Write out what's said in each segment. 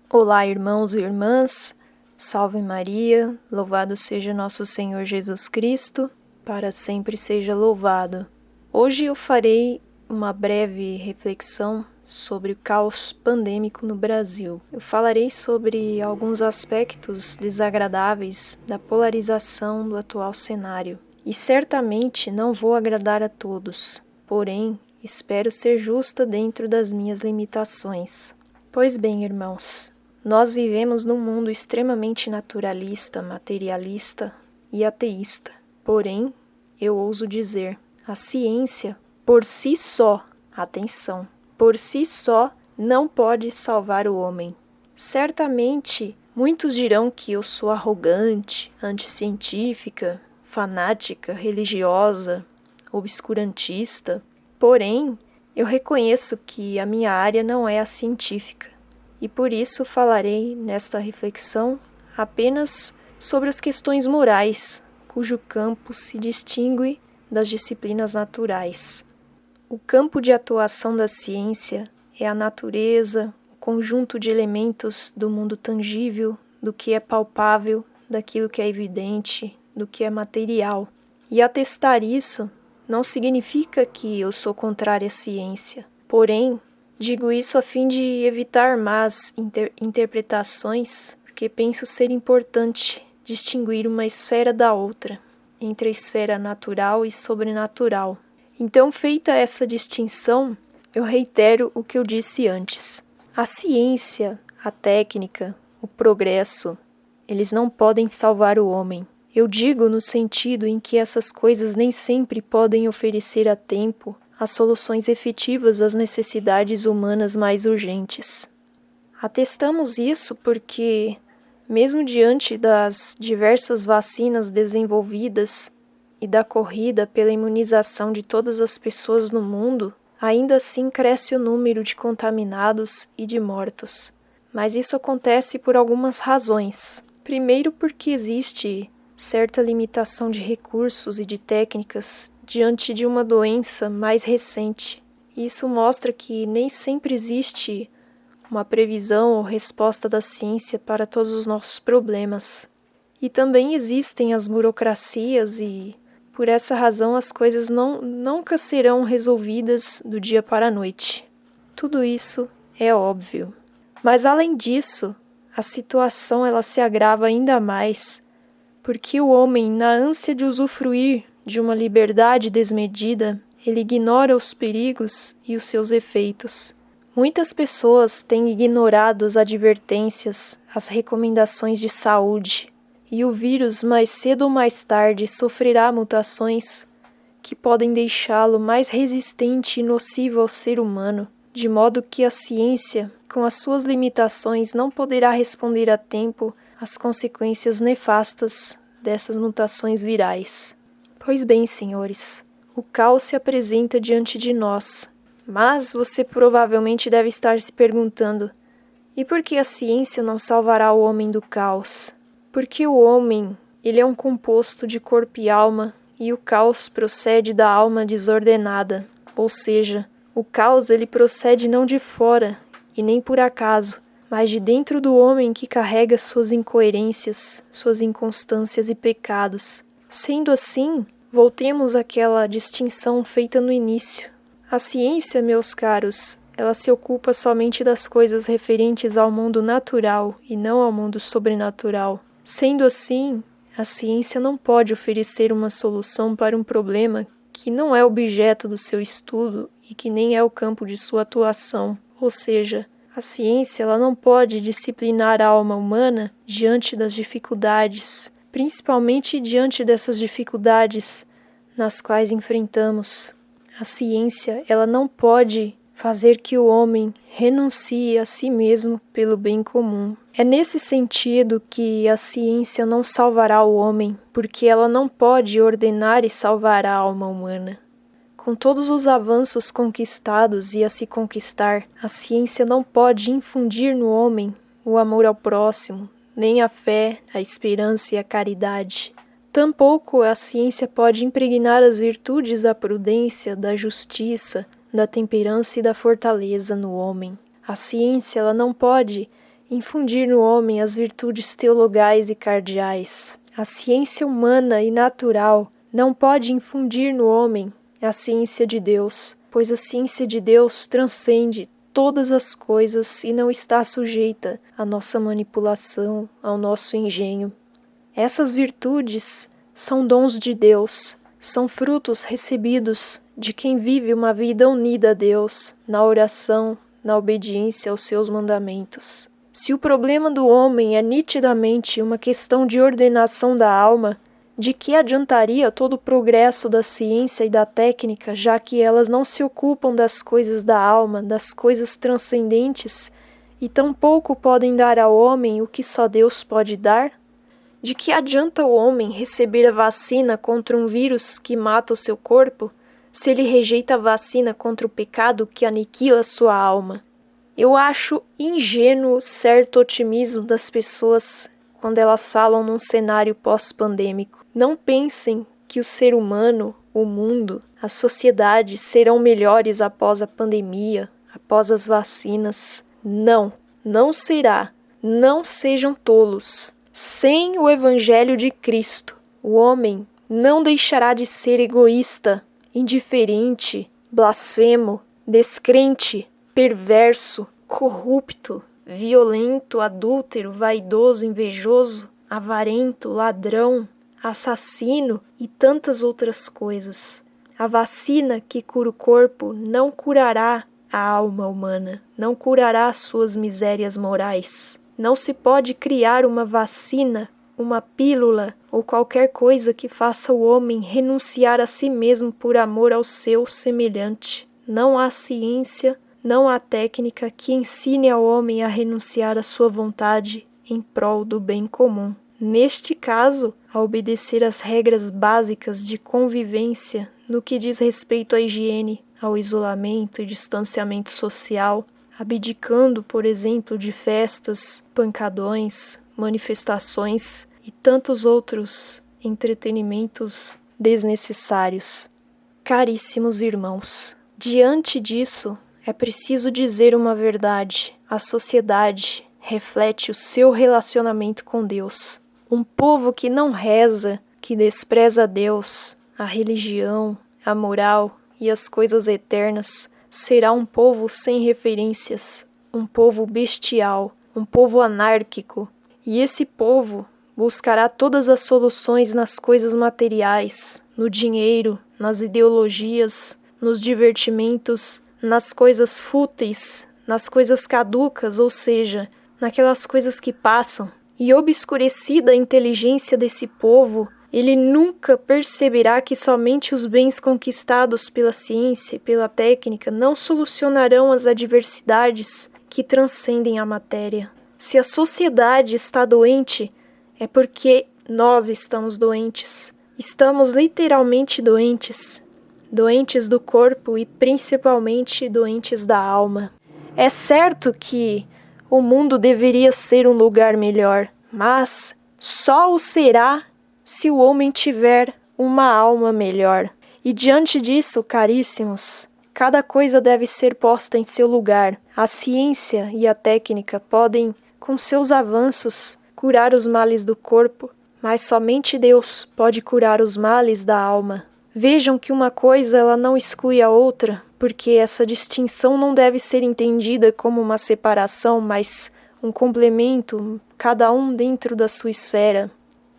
Olá, irmãos e irmãs, salve Maria, louvado seja nosso Senhor Jesus Cristo, para sempre seja louvado. Hoje eu farei uma breve reflexão sobre o caos pandêmico no Brasil. Eu falarei sobre alguns aspectos desagradáveis da polarização do atual cenário. E certamente não vou agradar a todos, porém, espero ser justa dentro das minhas limitações. Pois bem, irmãos, nós vivemos num mundo extremamente naturalista, materialista e ateísta. Porém, eu ouso dizer, a ciência, por si só, atenção, por si só, não pode salvar o homem. Certamente, muitos dirão que eu sou arrogante, anticientífica, fanática, religiosa, obscurantista. Porém, eu reconheço que a minha área não é a científica. E por isso falarei nesta reflexão apenas sobre as questões morais, cujo campo se distingue das disciplinas naturais. O campo de atuação da ciência é a natureza, o conjunto de elementos do mundo tangível, do que é palpável, daquilo que é evidente, do que é material. E atestar isso não significa que eu sou contrária à ciência, porém, digo isso a fim de evitar más interpretações, porque penso ser importante distinguir uma esfera da outra, entre a esfera natural e sobrenatural. Então, feita essa distinção, eu reitero o que eu disse antes. A ciência, a técnica, o progresso, eles não podem salvar o homem. Eu digo no sentido em que essas coisas nem sempre podem oferecer a tempo as soluções efetivas às necessidades humanas mais urgentes. Atestamos isso porque, mesmo diante das diversas vacinas desenvolvidas e da corrida pela imunização de todas as pessoas no mundo, ainda assim cresce o número de contaminados e de mortos. Mas isso acontece por algumas razões. Primeiro, porque existe certa limitação de recursos e de técnicas diante de uma doença mais recente. Isso mostra que nem sempre existe uma previsão ou resposta da ciência para todos os nossos problemas. E também existem as burocracias e, por essa razão, as coisas nunca serão resolvidas do dia para a noite. Tudo isso é óbvio. Mas, além disso, a situação ela se agrava ainda mais porque o homem, na ânsia de usufruir de uma liberdade desmedida, ele ignora os perigos e os seus efeitos. Muitas pessoas têm ignorado as advertências, as recomendações de saúde, e o vírus, mais cedo ou mais tarde, sofrerá mutações que podem deixá-lo mais resistente e nocivo ao ser humano, de modo que a ciência, com as suas limitações, não poderá responder a tempo às consequências nefastas dessas mutações virais. Pois bem, senhores, o caos se apresenta diante de nós, mas você provavelmente deve estar se perguntando: e por que a ciência não salvará o homem do caos? Porque o homem, ele é um composto de corpo e alma, e o caos procede da alma desordenada, ou seja, o caos ele procede não de fora, e nem por acaso, mas de dentro do homem que carrega suas incoerências, suas inconstâncias e pecados. Sendo assim, voltemos àquela distinção feita no início. A ciência, meus caros, ela se ocupa somente das coisas referentes ao mundo natural e não ao mundo sobrenatural. Sendo assim, a ciência não pode oferecer uma solução para um problema que não é objeto do seu estudo e que nem é o campo de sua atuação, ou seja, a ciência ela não pode disciplinar a alma humana diante das dificuldades, principalmente diante dessas dificuldades nas quais enfrentamos. A ciência ela não pode fazer que o homem renuncie a si mesmo pelo bem comum. É nesse sentido que a ciência não salvará o homem, porque ela não pode ordenar e salvar a alma humana. Com todos os avanços conquistados e a se conquistar, a ciência não pode infundir no homem o amor ao próximo, nem a fé, a esperança e a caridade. Tampouco a ciência pode impregnar as virtudes da prudência, da justiça, da temperança e da fortaleza no homem. A ciência ela não pode infundir no homem as virtudes teologais e cardeais. A ciência humana e natural não pode infundir no homem a ciência de Deus, pois a ciência de Deus transcende todas as coisas e não está sujeita à nossa manipulação, ao nosso engenho. Essas virtudes são dons de Deus, são frutos recebidos de quem vive uma vida unida a Deus, na oração, na obediência aos seus mandamentos. Se o problema do homem é nitidamente uma questão de ordenação da alma, de que adiantaria todo o progresso da ciência e da técnica, já que elas não se ocupam das coisas da alma, das coisas transcendentes, e tampouco podem dar ao homem o que só Deus pode dar? De que adianta o homem receber a vacina contra um vírus que mata o seu corpo, se ele rejeita a vacina contra o pecado que aniquila sua alma? Eu acho ingênuo certo otimismo das pessoas quando elas falam num cenário pós-pandêmico. Não pensem que o ser humano, o mundo, a sociedade serão melhores após a pandemia, após as vacinas. Não, não será. Não sejam tolos. Sem o Evangelho de Cristo, o homem não deixará de ser egoísta, indiferente, blasfemo, descrente, perverso, corrupto, violento, adúltero, vaidoso, invejoso, avarento, ladrão, assassino e tantas outras coisas. A vacina que cura o corpo não curará a alma humana, não curará suas misérias morais. Não se pode criar uma vacina, uma pílula ou qualquer coisa que faça o homem renunciar a si mesmo por amor ao seu semelhante. Não há ciência, não há técnica que ensine ao homem a renunciar à sua vontade em prol do bem comum. Neste caso, a obedecer às regras básicas de convivência no que diz respeito à higiene, ao isolamento e distanciamento social, abdicando, por exemplo, de festas, pancadões, manifestações e tantos outros entretenimentos desnecessários. Caríssimos irmãos, diante disso, é preciso dizer uma verdade. A sociedade reflete o seu relacionamento com Deus. Um povo que não reza, que despreza a Deus, a religião, a moral e as coisas eternas, será um povo sem referências, um povo bestial, um povo anárquico. E esse povo buscará todas as soluções nas coisas materiais, no dinheiro, nas ideologias, nos divertimentos, nas coisas fúteis, nas coisas caducas, ou seja, naquelas coisas que passam. E obscurecida a inteligência desse povo, ele nunca perceberá que somente os bens conquistados pela ciência e pela técnica não solucionarão as adversidades que transcendem a matéria. Se a sociedade está doente, é porque nós estamos doentes. Estamos literalmente doentes. Doentes do corpo e principalmente doentes da alma. É certo que o mundo deveria ser um lugar melhor, mas só o será se o homem tiver uma alma melhor. E diante disso, caríssimos, cada coisa deve ser posta em seu lugar. A ciência e a técnica podem, com seus avanços, curar os males do corpo, mas somente Deus pode curar os males da alma. Vejam que uma coisa ela não exclui a outra, porque essa distinção não deve ser entendida como uma separação, mas um complemento, cada um dentro da sua esfera.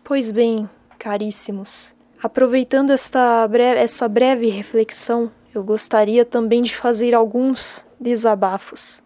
Pois bem, caríssimos, aproveitando essa breve reflexão, eu gostaria também de fazer alguns desabafos.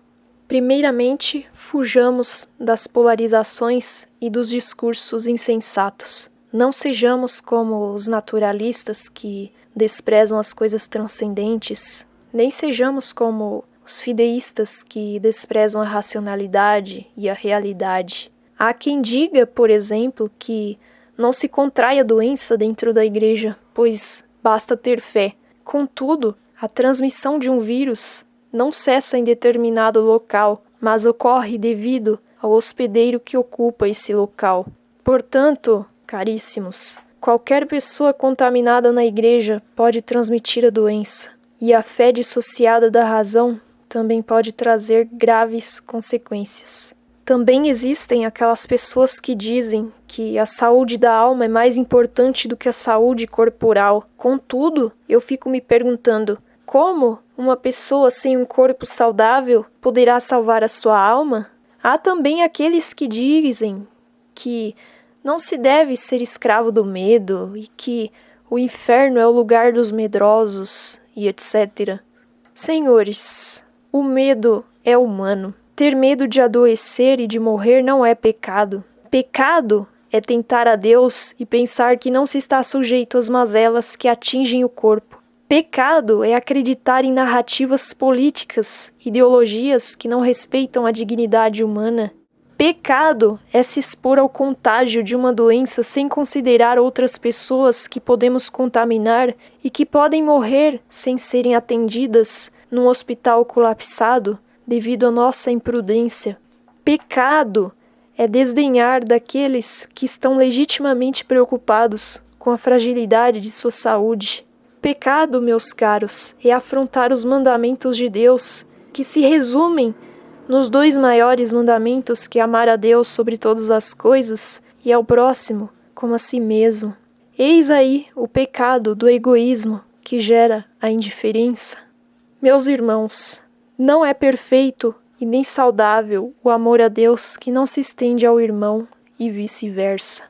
Primeiramente, fujamos das polarizações e dos discursos insensatos. Não sejamos como os naturalistas que desprezam as coisas transcendentes, nem sejamos como os fideístas que desprezam a racionalidade e a realidade. Há quem diga, por exemplo, que não se contrai a doença dentro da igreja, pois basta ter fé. Contudo, a transmissão de um vírus não cessa em determinado local, mas ocorre devido ao hospedeiro que ocupa esse local. Portanto, caríssimos, qualquer pessoa contaminada na igreja pode transmitir a doença, e a fé dissociada da razão também pode trazer graves consequências. Também existem aquelas pessoas que dizem que a saúde da alma é mais importante do que a saúde corporal. Contudo, eu fico me perguntando, como uma pessoa sem um corpo saudável poderá salvar a sua alma? Há também aqueles que dizem que não se deve ser escravo do medo e que o inferno é o lugar dos medrosos e etc. Senhores, o medo é humano. Ter medo de adoecer e de morrer não é pecado. Pecado é tentar a Deus e pensar que não se está sujeito às mazelas que atingem o corpo. Pecado é acreditar em narrativas políticas, ideologias que não respeitam a dignidade humana. Pecado é se expor ao contágio de uma doença sem considerar outras pessoas que podemos contaminar e que podem morrer sem serem atendidas num hospital colapsado devido à nossa imprudência. Pecado é desdenhar daqueles que estão legitimamente preocupados com a fragilidade de sua saúde. Pecado, meus caros, é afrontar os mandamentos de Deus, que se resumem nos 2 maiores mandamentos, que é amar a Deus sobre todas as coisas e ao próximo como a si mesmo. Eis aí o pecado do egoísmo que gera a indiferença. Meus irmãos, não é perfeito e nem saudável o amor a Deus que não se estende ao irmão e vice-versa.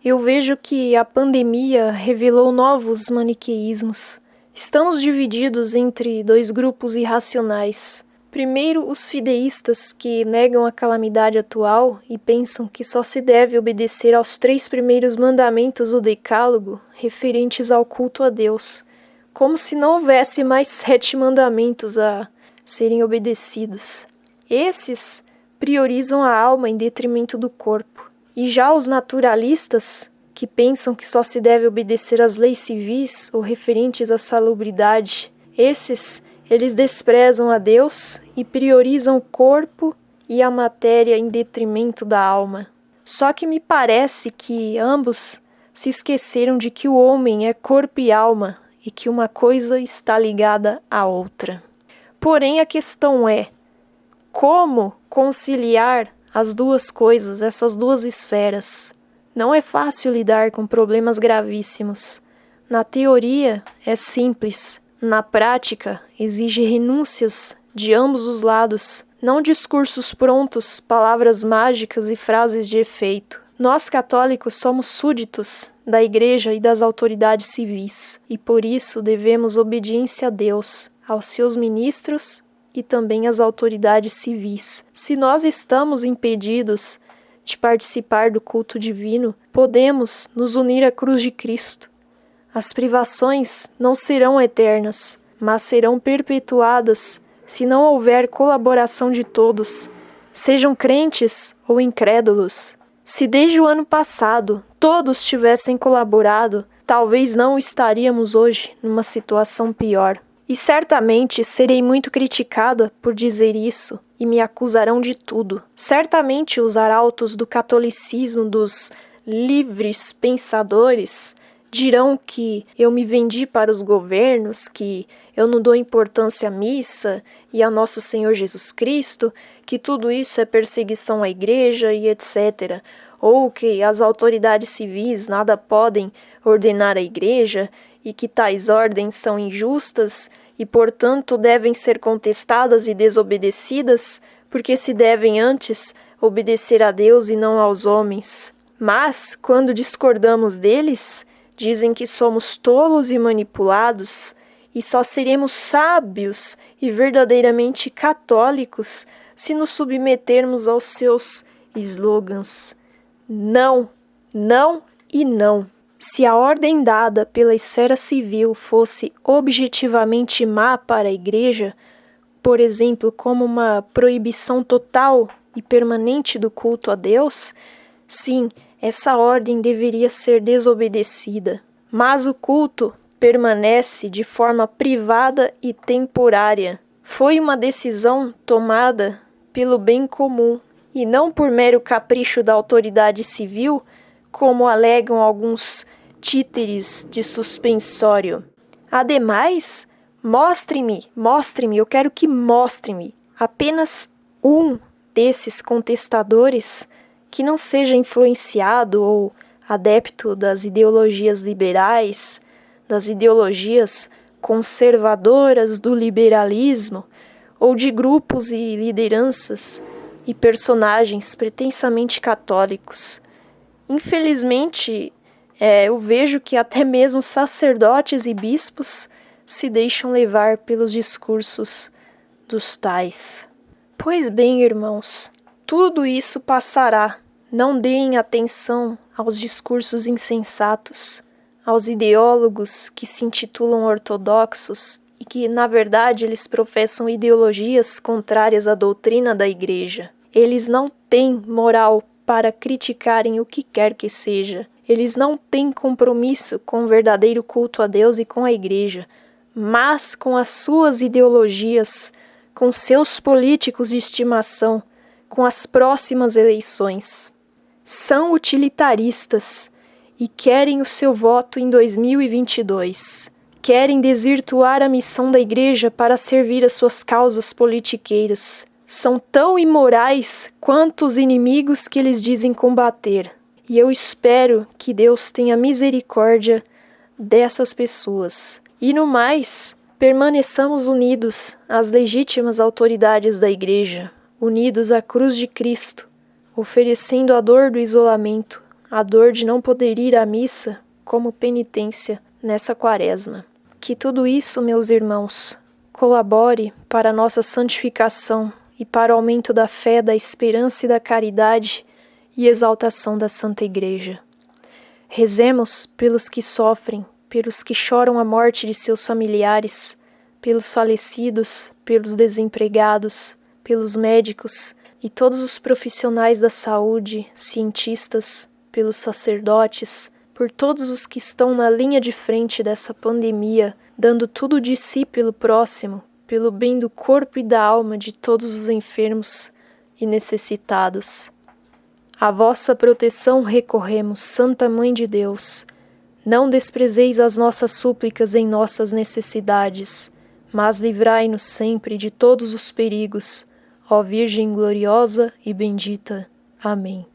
Eu vejo que a pandemia revelou novos maniqueísmos. Estamos divididos entre 2 grupos irracionais. Primeiro, os fideístas, que negam a calamidade atual e pensam que só se deve obedecer aos 3 primeiros mandamentos do Decálogo, referentes ao culto a Deus, como se não houvesse mais 7 mandamentos a serem obedecidos. Esses priorizam a alma em detrimento do corpo. E já os naturalistas, que pensam que só se deve obedecer às leis civis ou referentes à salubridade, eles desprezam a Deus e priorizam o corpo e a matéria em detrimento da alma. Só que me parece que ambos se esqueceram de que o homem é corpo e alma e que uma coisa está ligada à outra. Porém, a questão é: como conciliar as 2 coisas, essas 2 esferas? Não é fácil lidar com problemas gravíssimos. Na teoria é simples, na prática exige renúncias de ambos os lados, não discursos prontos, palavras mágicas e frases de efeito. Nós católicos somos súditos da Igreja e das autoridades civis, e por isso devemos obediência a Deus, aos seus ministros e também às autoridades civis. Se nós estamos impedidos de participar do culto divino, podemos nos unir à cruz de Cristo. As privações não serão eternas, mas serão perpetuadas se não houver colaboração de todos, sejam crentes ou incrédulos. Se desde o ano passado todos tivessem colaborado, talvez não estaríamos hoje numa situação pior. E certamente serei muito criticada por dizer isso e me acusarão de tudo. Certamente os arautos do catolicismo, dos livres pensadores, dirão que eu me vendi para os governos, que eu não dou importância à missa e a nosso Senhor Jesus Cristo, que tudo isso é perseguição à igreja e etc. Ou que as autoridades civis nada podem ordenar à igreja e que tais ordens são injustas e, portanto, devem ser contestadas e desobedecidas, porque se devem antes obedecer a Deus e não aos homens. Mas, quando discordamos deles, dizem que somos tolos e manipulados, e só seremos sábios e verdadeiramente católicos se nos submetermos aos seus slogans. Não, não e não. Se a ordem dada pela esfera civil fosse objetivamente má para a Igreja, por exemplo, como uma proibição total e permanente do culto a Deus, sim, essa ordem deveria ser desobedecida. Mas o culto permanece de forma privada e temporária. Foi uma decisão tomada pelo bem comum e não por mero capricho da autoridade civil, como alegam alguns títeres de suspensório. Ademais, mostre-me, eu quero que mostre-me apenas um desses contestadores que não seja influenciado ou adepto das ideologias liberais, das ideologias conservadoras do liberalismo, ou de grupos e lideranças e personagens pretensamente católicos. Infelizmente, eu vejo que até mesmo sacerdotes e bispos se deixam levar pelos discursos dos tais. Pois bem, irmãos, tudo isso passará. Não deem atenção aos discursos insensatos, aos ideólogos que se intitulam ortodoxos e que, na verdade, eles professam ideologias contrárias à doutrina da Igreja. Eles não têm moral para criticarem o que quer que seja. Eles não têm compromisso com o verdadeiro culto a Deus e com a Igreja, mas com as suas ideologias, com seus políticos de estimação, com as próximas eleições. São utilitaristas e querem o seu voto em 2022. Querem desvirtuar a missão da Igreja para servir as suas causas politiqueiras. São tão imorais quanto os inimigos que eles dizem combater. E eu espero que Deus tenha misericórdia dessas pessoas. E no mais, permaneçamos unidos às legítimas autoridades da Igreja, unidos à cruz de Cristo, oferecendo a dor do isolamento, a dor de não poder ir à missa como penitência nessa quaresma. Que tudo isso, meus irmãos, colabore para a nossa santificação e para o aumento da fé, da esperança e da caridade e exaltação da Santa Igreja. Rezemos pelos que sofrem, pelos que choram a morte de seus familiares, pelos falecidos, pelos desempregados, pelos médicos e todos os profissionais da saúde, cientistas, pelos sacerdotes, por todos os que estão na linha de frente dessa pandemia, dando tudo de si pelo próximo, pelo bem do corpo e da alma de todos os enfermos e necessitados. À vossa proteção recorremos, Santa Mãe de Deus. Não desprezeis as nossas súplicas em nossas necessidades, mas livrai-nos sempre de todos os perigos, ó Virgem gloriosa e bendita. Amém.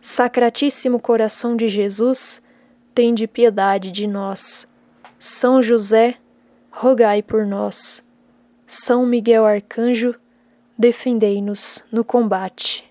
Sacratíssimo coração de Jesus, tende piedade de nós. São José, rogai por nós. São Miguel Arcanjo, defendei-nos no combate.